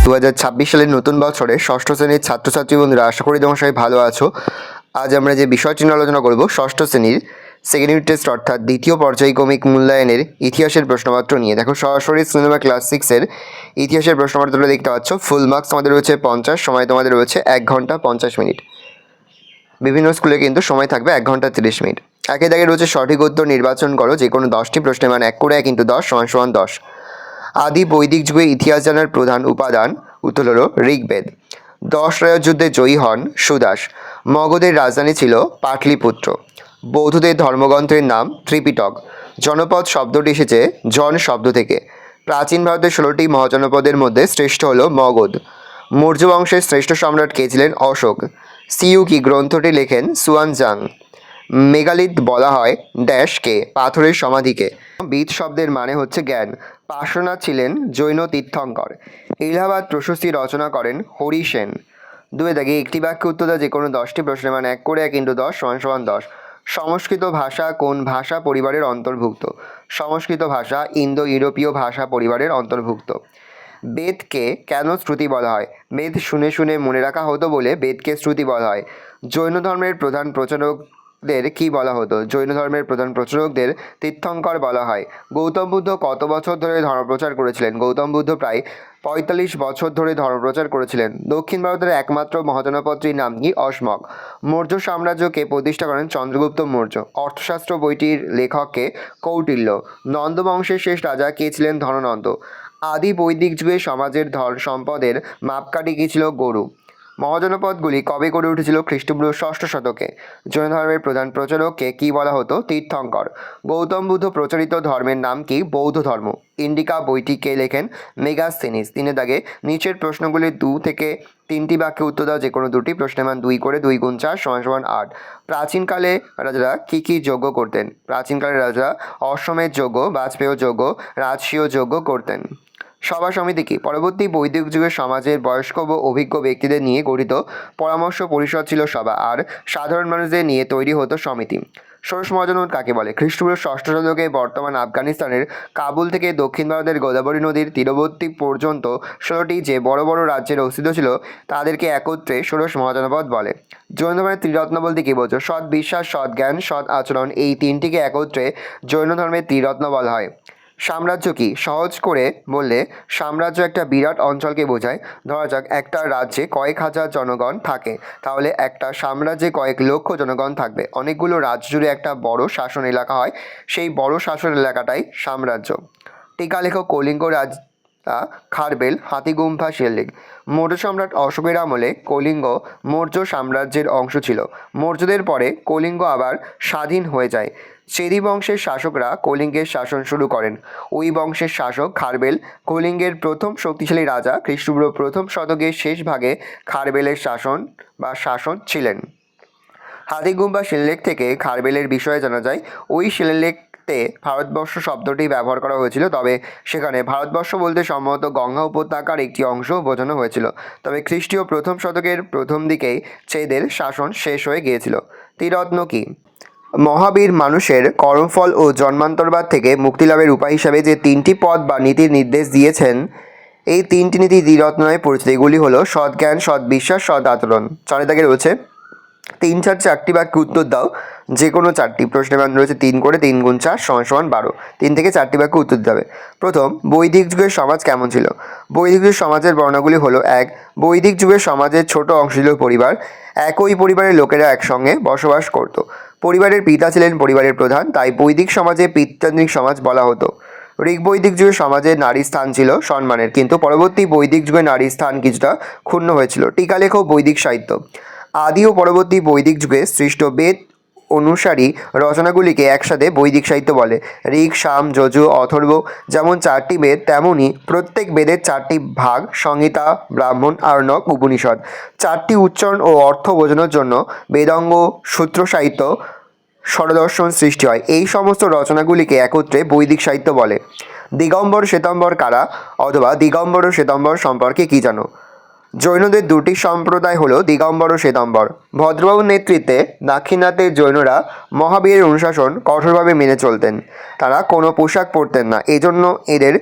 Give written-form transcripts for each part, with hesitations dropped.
2026 সালের নতুন বছরে ষষ্ঠ শ্রেণীর ছাত্রছাত্রী বন্ধুরা, আশা করি তোমরা সবাই ভালো আছো। আজ আমরা যে বিষয়টি নিয়ে আলোচনা করব ষষ্ঠ শ্রেণীর সেকেন্ড ইউনিট টেস্ট অর্থাৎ দ্বিতীয় পর্যায়ক্রমিক মূল্যায়নের ইতিহাসের প্রশ্নপত্র নিয়ে। দেখো, সরাসরি সিনেমা ক্লাস 6-এর ইতিহাসের প্রশ্নপত্রটা দেখতে পাচ্ছ। ফুল মার্কস আমাদের রয়েছে 50, সময় তোমাদের রয়েছে 1 ঘন্টা 50 মিনিট। বিভিন্ন স্কুলে কিন্তু সময় থাকবে 1 ঘন্টা 30 মিনিট। একে দাগে রয়েছে সঠিক উত্তর নির্বাচন করো। যে কোনো 10টি প্রশ্নের মান 1 করে 1 × 10 = 10। আদি বৈদিক যুগে ইতিহাস জানার প্রধান উপাদান উত্তর হলো ঋগ্বেদ। 10 রায়ের যুদ্ধে জয়ী হন সুদাস। মগধের রাজধানী ছিল পাটলিপুত্র। বৌদ্ধদের ধর্মগ্রন্থের নাম ত্রিপিটক। জনপদ শব্দটি এসেছে জন শব্দ থেকে। প্রাচীন ভারতের 16টি মহাজনপদের মধ্যে শ্রেষ্ঠ হল মগধ। মৌর্য বংশের শ্রেষ্ঠ সম্রাট কে ছিলেন? অশোক। সিইউকি গ্রন্থটি লেখেন সুয়ানজাং। মেগালিথ বলা হয় ড্যাশকে, পাথরের সমাধিকে। বিদ শব্দের মানে হচ্ছে জ্ঞান। পার্শ্বনাথ ছিলেন জৈন তীর্থঙ্কর। এলাহাবাদ প্রশস্তি রচনা করেন হরি সেন। 2 দাগে একটি বাক্যে উত্তর দাও। যে কোনো 10টি প্রশ্নের মান 1 করে 1 × 10 = 10। সংস্কৃত ভাষা কোন ভাষা পরিবারের অন্তর্ভুক্ত? সংস্কৃত ভাষা ইন্দো ইউরোপীয় ভাষা পরিবারের অন্তর্ভুক্ত। বেদকে কেন শ্রুতি বলা হয়? বেদ শুনে শুনে মনে রাখা হতো বলে বেদকে শ্রুতি বলা হয়। জৈন ধর্মের প্রধান প্রচারকদের কি বলা হতো? জৈন ধর্মের প্রধান প্রচারকদের তীর্থঙ্কর বলা হয়। গৌতম বুদ্ধ কত বছর ধরে ধর্মপ্রচার করেছিলেন? গৌতম বুদ্ধ প্রায় 45 বছর ধরে ধর্মপ্রচার করেছিলেন। দক্ষিণ ভারতের একমাত্র মহাজনপদটির নাম কি? অসমক। মৌর্য সাম্রাজ্যকে প্রতিষ্ঠা করেন চন্দ্রগুপ্ত মৌর্য। অর্থশাস্ত্র বইটির লেখককে কৌটিল্য। নন্দ বংশের শেষ রাজা কে ছিলেন? ধননন্দ। আদি বৈদিক যুগে সমাজের ধন সম্পদের মাপকাঠি কী ছিল? গরু। মহাজনপদগুলি কবে গড়ে উঠেছিল? খ্রিস্টপূর্ব 6ষ্ঠ শতকে। জৈন ধর্মের প্রধান প্রচারককে কী বলা হতো? তীর্থঙ্কর। গৌতম বুদ্ধ প্রচারিত ধর্মের নাম কি? বৌদ্ধ ধর্ম। ইন্ডিকা বইটি কে লেখেন? মেগাস্থেনিস। 3 দাগে নিচের প্রশ্নগুলির 2 থেকে 3টি বাক্যে উত্তর দাও। যে কোনো 2টি প্রশ্নের মান 2 করে 2 × 4 = 8। প্রাচীনকালে রাজারা কী কী যজ্ঞ করতেন? প্রাচীনকালে রাজারা অশ্বমেধ যজ্ঞ, বাজপেয় যজ্ঞ, রাজসূয় যজ্ঞ করতেন। সভা সমিতি কি? পরবর্তী বৈদিক যুগের সমাজের বয়স্ক ও অভিজ্ঞ ব্যক্তিদের নিয়ে গঠিত পরামর্শ পরিষদ ছিল সভা, আর সাধারণ মানুষদের নিয়ে তৈরি হতো সমিতি। ষোড়শ মহাজনপদ কাকে বলে? খ্রিস্টপূর্ব 6ষ্ঠ শতকে বর্তমান আফগানিস্তানের কাবুল থেকে দক্ষিণ ভারতের গোদাবরী নদীর তীরবর্তী পর্যন্ত 16টি যে বড় বড় রাজ্যের অস্তিত্ব ছিল তাদেরকে একত্রে ষোড়শ মহাজনপদ বলে। জৈন ধর্মের ত্রিরত্ন বলতে কী বোঝো? সৎ বিশ্বাস, সৎ জ্ঞান, সৎ আচরণ, এই 3টিকে একত্রে জৈন ধর্মের ত্রিরত্ন বলা হয়। সাম্রাজ্য কি? সহজ করে বললে সাম্রাজ্য একটা বিরাট অঞ্চলকে বোঝায়। ধরা যাক একটা রাজ্যে কয়েক হাজার জনগণ থাকে, তাহলে একটা সাম্রাজ্যে কয়েক লক্ষ জনগণ থাকবে। অনেকগুলো রাজ্য জুড়ে একটা বড় শাসন এলাকা হয়, সেই বড় শাসন এলাকাটাই সাম্রাজ্য। টিকা লেখক কলিঙ্গ রাজ খারবেল, হাতিগুম্ফা শিলালেখ। মৌর্য সম্রাট অশোকের আমলে কলিঙ্গ মৌর্য সাম্রাজ্যের অংশ ছিল। মৌর্যদের পরে কলিঙ্গ আবার স্বাধীন হয়ে যায়। চেদি বংশের শাসকরা কলিঙ্গের শাসন শুরু করেন। ওই বংশের শাসক খারবেল কলিঙ্গের প্রথম শক্তিশালী রাজা। খ্রিস্টপূর্ব 1ম শতকের শেষ ভাগে খারবেলের শাসন ছিলেন। হাতিগুম্ফা শিলালেখ থেকে খারবেলের বিষয়ে জানা যায়। ওই শিলালেখতে ভারতবর্ষ শব্দটি ব্যবহার করা হয়েছিল, তবে সেখানে ভারতবর্ষ বলতে সম্ভবত গঙ্গা উপত্যকার একটি অংশ বোঝানো হয়েছিল। তবে খ্রিস্টীয় 1ম শতকের প্রথম দিকেই চেদের শাসন শেষ হয়ে গিয়েছিল। ত্রিরত্ন কি? মহাবীর মানুষের কর্মফল ও জন্মান্তরবাদ থেকে মুক্তিলাভের উপায় হিসাবে যে 3টি পথ বা নীতির নির্দেশ দিয়েছেন, এই 3টি নীতি ত্রিরত্ন নামে পরিচিত। এগুলি হলো সৎ জ্ঞান, সৎ বিশ্বাস, সৎ আচরণ। 4 দাগে রয়েছে 3, 4, 4টি বাক্যে উত্তর দাও। যে কোনো 4টি প্রশ্নের মান রয়েছে 3 করে 3 × 4 = 12। 3 থেকে 4টি বাক্যে উত্তর দিতে হবে। প্রথম, বৈদিক যুগের সমাজ কেমন ছিল? বৈদিক যুগের সমাজের বর্ণনাগুলি হলো: 1, বৈদিক যুগের সমাজের ছোট অংশ ছিল পরিবার। একই পরিবারের লোকেরা একসঙ্গে বসবাস করত। পরিবারের পিতা ছিলেন পরিবারের প্রধান, তাই বৈদিক সমাজে পিতৃতান্ত্রিক সমাজ বলা হতো। ঋগ্বৈদিক যুগের সমাজে নারীর স্থান ছিল সম্মানের, কিন্তু পরবর্তী বৈদিক যুগে নারীর স্থান কিছুটা ক্ষুণ্ণ হয়েছিল। টিকা লেখো বৈদিক সাহিত্য। আদি ও পরবর্তী বৈদিক যুগে সৃষ্ট বেদ অনুসারী রচনাগুলিকে একসাথে বৈদিক সাহিত্য বলে। ঋক, সাম, যজু, অথর্ব যেমন 4টি বেদ, তেমনি প্রত্যেক বেদের 4টি ভাগ: সংহিতা, ব্রাহ্মণ, আরণ্যক, উপনিষদ। 4টি উচ্চারণ ও অর্থ বোঝানোর জন্য বেদাঙ্গ, সূত্র সাহিত্য, স্বরদর্শন সৃষ্টি হয়। এই সমস্ত রচনাগুলিকে একত্রে বৈদিক সাহিত্য বলে। দিগম্বর শ্বেতাম্বর কারা, অথবা দিগম্বর ও শ্বেতাম্বর সম্পর্কে কী জানো? জৈনদের 2টি সম্প্রদায় হলো দিগম্বর ও শ্বেতাম্বর। ভদ্রবাবুর নেতৃত্বে দাক্ষিণাত্যের জৈনরা মহাবীরের অনুশাসন কঠোরভাবে মেনে চলতেন। তারা কোনো পোশাক পরতেন না, এজন্য এদের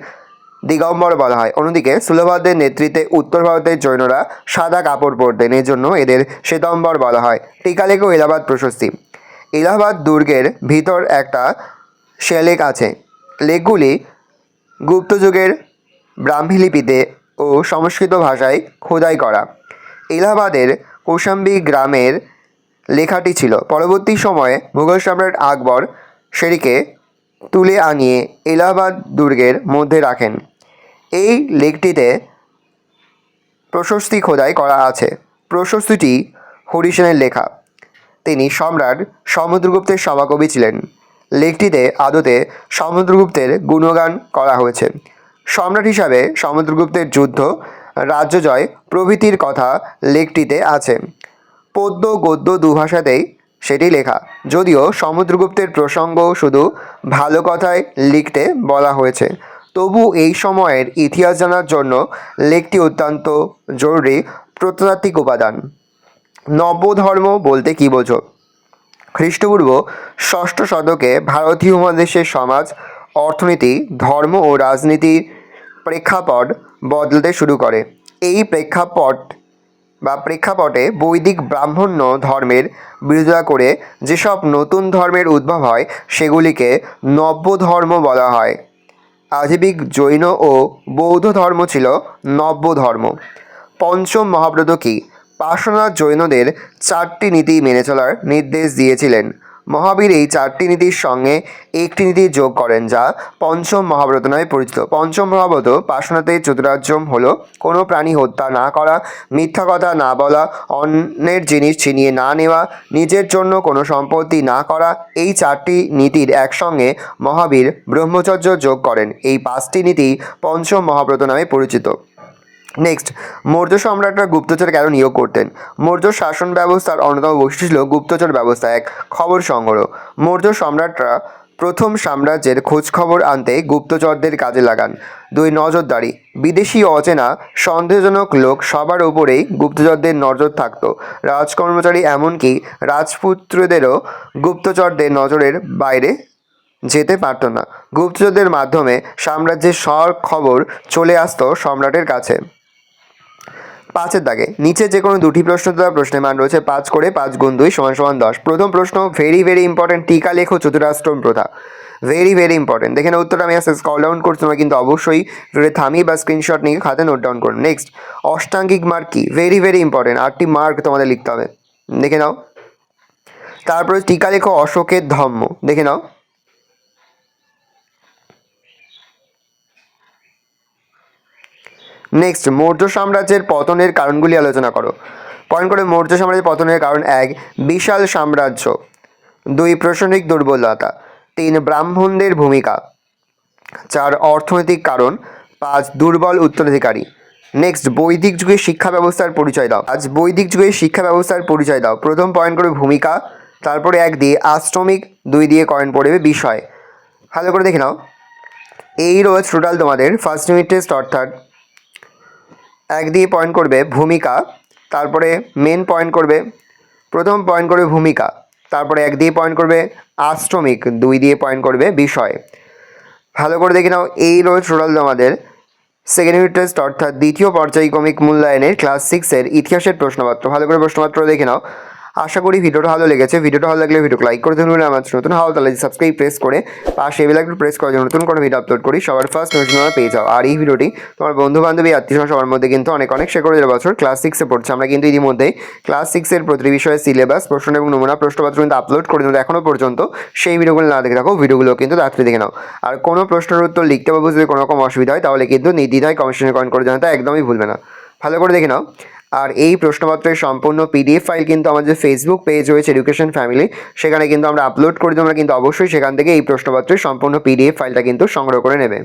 দিগম্বর বলা হয়। অন্যদিকে সুলভাদের নেতৃত্বে উত্তর ভারতের জৈনরা সাদা কাপড় পরতেন, এর জন্য এদের শ্বেতাম্বর বলা হয়। টিকা লেখো এলাহাবাদ প্রশস্তি। এলাহাবাদ দুর্গের ভিতর একটা শিলালেখ আছে। লেখগুলি গুপ্ত যুগের ব্রাহ্মী লিপিতে ও সংস্কৃত ভাষায় খোদাই করা। এলাহাবাদের কৌশাম্বী গ্রামের লেখাটি ছিল। পরবর্তী সময়ে মুঘল সম্রাট আকবর সেটিকে তুলে আনিয়ে এলাহাবাদ দুর্গের মধ্যে রাখেন। এই লেখটিতে প্রশস্তি খোদাই করা আছে। প্রশস্তিটি হরিসেনের লেখা। তিনি সম্রাট সমুদ্রগুপ্তের সভাকবি ছিলেন। লেখটিতে আদতে সমুদ্রগুপ্তের গুণগান করা হয়েছে। সম্রাট হিসাবে সমুদ্রগুপ্তের যুদ্ধ, রাজ্যজয় প্রভৃতির কথা লেখটিতে আছে। পদ্য গদ্য দুভাষাতেই সেটি লেখা, যদিও সমুদ্রগুপ্তের প্রসঙ্গ শুধু ভালো কথায় লিখতে বলা হয়েছে, তবু এই সময়ের ইতিহাস জানার জন্য লেখটি অত্যন্ত জরুরি প্রত্নতাত্ত্বিক উপাদান। নব্যধর্ম বলতে কী বোঝো? খ্রিস্টপূর্ব ষষ্ঠ শতকে ভারতীয় উপমহাদেশের সমাজ, অর্থনীতি, ধর্ম ও রাজনীতির প্রেক্ষাপট বদলাতে শুরু করে। এই প্রেক্ষাপটে বৈদিক ব্রাহ্মণ্য ধর্মের বিরোধিতা করে যেসব নতুন ধর্মের উদ্ভব হয় সেগুলিকে নব্য ধর্ম বলা হয়। আজীবিক জৈন ও বৌদ্ধ ধর্ম ছিল নব্য ধর্ম। পঞ্চম মহাব্রত কি? পার্শ্বনাথ জৈনদের 4টি নীতি মেনে চলার নির্দেশ দিয়েছিলেন। মহাবীর এই 4টি নীতির সঙ্গে একটি নীতি যোগ করেন, যা পঞ্চম মহাব্রত নামে পরিচিত। পঞ্চম মহাব্রত পার্শ্বনাথের চতুরার্যম হল কোনো প্রাণী হত্যা না করা, মিথ্যা কথা না বলা, অন্যের জিনিস ছিনিয়ে না নেওয়া, নিজের জন্য কোনো সম্পত্তি না করা। এই 4টি নীতির একসঙ্গে মহাবীর ব্রহ্মচর্য যোগ করেন। এই 5টি নীতি পঞ্চম মহাব্রত নামে পরিচিত। নেক্সট, মৌর্য সম্রাটরা গুপ্তচর কেন নিয়োগ করতেন? মৌর্য শাসন ব্যবস্থার অন্যতম বৈশিষ্ট্য ছিল গুপ্তচর ব্যবস্থা। 1. খবর সংগ্রহ। মৌর্য সম্রাটরা প্রথম সাম্রাজ্যের খোঁজখবর আনতে গুপ্তচরদের কাজে লাগান। 2. নজরদারি। বিদেশি অচেনা সন্দেহজনক লোক সবার উপরেই গুপ্তচরদের নজর থাকত। রাজকর্মচারী এমনকি রাজপুত্রদেরও গুপ্তচরদের নজরের বাইরে যেতে পারত না। গুপ্তচরদের মাধ্যমে সাম্রাজ্যের সব খবর চলে আসত সম্রাটের কাছে। 5-এর দাগে নিচে যে কোনো দুটি প্রশ্ন দেওয়া প্রশ্নের মান রয়েছে 5 করে। 5 গুণ 2 = 10। প্রথম প্রশ্ন, ভেরি ইম্পর্টেন্ট, টিকা লেখো চতুরাষ্ট্রম প্রথা। Very important. দেখে না উত্তরটা আমি আজকে স্ক্রল ডাউন করছি, তোমরা কিন্তু অবশ্যই ভিডিও থামিয়ে বা স্ক্রিনশট নিয়ে খাতে নোট ডাউন করুন। নেক্সট, অষ্টাঙ্গিক মার্ক কি? ভেরি ইম্পর্টেন্ট, 8টি মার্ক তোমাদের লিখতে হবে, দেখে নাও। তারপরে টিকা লেখো অশোকের ধম্ম, দেখে নাও। নেক্সট, মৌর্য সাম্রাজ্যের পতনের কারণগুলি আলোচনা করো। পয়েন্ট করে মৌর্য সাম্রাজ্যের পতনের কারণ: 1. বিশাল সাম্রাজ্য। 2. প্রশাসনিক দুর্বলতা। 3. ব্রাহ্মণদের ভূমিকা। 4. অর্থনৈতিক কারণ। 5. দুর্বল উত্তরাধিকারী। নেক্সট, বৈদিক যুগের শিক্ষা ব্যবস্থার পরিচয় দাও। আজ বৈদিক যুগের শিক্ষা ব্যবস্থার পরিচয় দাও। প্রথম পয়েন্ট করে ভূমিকা, তারপরে 1 দিয়ে আশ্রমিক, 2 দিয়ে পয়েন্ট পড়বে বিষয়। ভালো করে দেখে নাও। এই রয়েছে টোটাল তোমাদের ফার্স্ট ইউনিট টেস্ট, অর্থাৎ 1 দিয়ে পয়েন্ট করবে ভূমিকা, তারপরে মেন পয়েন্ট করবে, প্রথম পয়েন্ট করবে ভূমিকা, তারপরে 1 দিয়ে পয়েন্ট করবে আশ্রমিক, 2 দিয়ে পয়েন্ট করবে বিষয়। ভালো করে দেখে নাও। এই রয়েছে টোটাল তোমাদের সেকেন্ড ইউনিট টেস্ট, অর্থাৎ দ্বিতীয় পর্যায়ক্রমিক মূল্যায়নের ক্লাস 6-এর ইতিহাসের প্রশ্নপত্র। ভালো করে প্রশ্নপত্র দেখে নাও। আশা করি ভিডিওটা ভালো লেগেছে। ভিডিওটা ভালো লাগলে ভিডিওকে লাইক করে দেবেন। আমার নতুন হওয়া তাহলে সাবস্ক্রাইব প্রেস করে পাশে বেল আইকন প্রেস করার জন্য নতুন কোনো ভিডিও আপলোড করি সবার ফার্স্ট নোটিফিকেশন পেয়ে যাও। আর এই ভিডিওটি তোমার বন্ধু বান্ধবী আত্মীয় সবার মধ্যে কিন্তু অনেক শেয়ার করে দেওয়ার বছর ক্লাস 6-এ পড়ছে। আমরা কিন্তু ইতিমধ্যেই ক্লাস 6-এর প্রতিটি বিষয়ে সিলেবাস, প্রশ্ন এবং নমুনা প্রশ্নপত্র কিন্তু আপলোড করে দেবো। এখনও পর্যন্ত সেই ভিডিওগুলো না দেখে থাকো, ভিডিওগুলো কিন্তু তাড়াতাড়ি দেখে নাও। আর কোনো প্রশ্নের উত্তর লিখতে বা বুঝতে কোনো রকম অসুবিধা হয় তাহলে কিন্তু নির্দ্বিধায় কমেন্ট করে জানাতে একদমই ভুলবে না। ভালো করে দেখে নাও। আর এই প্রশ্নপত্রের সম্পূর্ণ পিডিএফ ফাইল কিন্তু আমাদের ফেসবুক পেজ রয়েছে এডুকেশন ফ্যামিলি, সেখানে কিন্তু আমরা আপলোড করে তোমরা কিন্তু অবশ্যই সেখান থেকে এই প্রশ্নপত্রের সম্পূর্ণ পিডিএফ ফাইলটা কিন্তু সংগ্রহ করে নেবে।